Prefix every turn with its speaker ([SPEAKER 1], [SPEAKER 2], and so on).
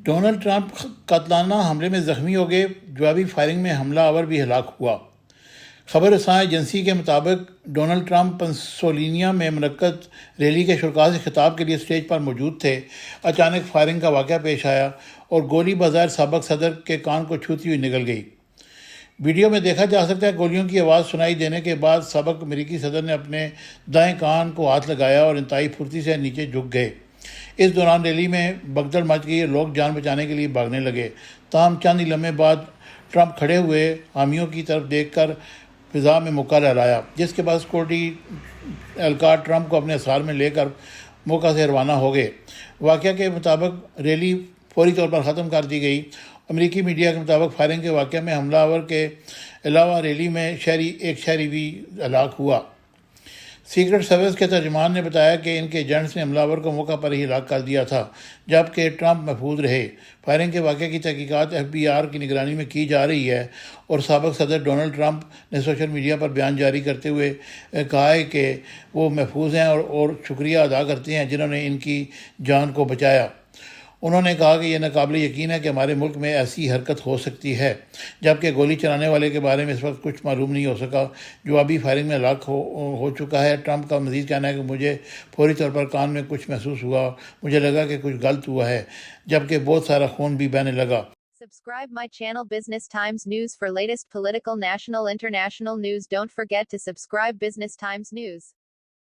[SPEAKER 1] Donald Trump قاتلانہ حملے میں زخمی ہو گئے، جوابی فائرنگ میں حملہ آور بھی ہلاک ہوا۔ خبر رساں ایجنسی کے مطابق ڈونلڈ ٹرمپ پنسلوینیا میں منعقد ریلی کے شرکاء سے خطاب کے لیے اسٹیج پر موجود تھے۔ اچانک فائرنگ کا واقعہ پیش آیا اور گولی بظاہر سابق صدر کے کان کو چھوتی ہوئی نکل گئی۔ ویڈیو میں دیکھا جا سکتا ہے گولیوں کی آواز سنائی دینے کے بعد سابق امریکی صدر نے اپنے دائیں کان کو ہاتھ لگایا اور انتہائی پھرتی سے نیچے جھک گئے۔ اس دوران ریلی میں بھگدڑ مچ گئی اور لوگ جان بچانے کے لیے بھاگنے لگے۔ تاہم چند ہی لمحے بعد ٹرمپ کھڑے ہوئے حامیوں کی طرف دیکھ کر فضا میں موقع لہرایا، جس کے بعد سیکورٹی اہلکار ٹرمپ کو اپنے اثار میں لے کر موقع سے روانہ ہو گئے۔ واقعہ کے مطابق ریلی فوری طور پر ختم کر دی گئی۔ امریکی میڈیا کے مطابق فائرنگ کے واقعے میں حملہ آور کے علاوہ ریلی میں ایک شہری بھی ہلاک ہوا۔ سیکرٹ سروس کے ترجمان نے بتایا کہ ان کے ایجنٹس نے حملہ آور کو موقع پر ہی ہلاک کر دیا تھا، جبکہ ٹرمپ محفوظ رہے۔ فائرنگ کے واقعے کی تحقیقات FBI کی نگرانی میں کی جا رہی ہے اور سابق صدر ڈونلڈ ٹرمپ نے سوشل میڈیا پر بیان جاری کرتے ہوئے کہا ہے کہ وہ محفوظ ہیں اور شکریہ ادا کرتے ہیں جنہوں نے ان کی جان کو بچایا۔ انہوں نے کہا کہ یہ ناقابل یقین ہے کہ ہمارے ملک میں ایسی حرکت ہو سکتی ہے، جبکہ گولی چلانے والے کے بارے میں اس وقت کچھ معلوم نہیں ہو سکا، جوابی فائرنگ میں ہلاک ہو چکا ہے۔ ٹرمپ کا مزید کہنا ہے کہ مجھے فوری طور پر کان میں کچھ محسوس ہوا، مجھے لگا کہ کچھ غلط ہوا ہے، جبکہ بہت سارا خون بھی بہنے لگا۔
[SPEAKER 2] Subscribe my channel Business Times News for latest political, national, international news. Don't forget to subscribe Business Times News.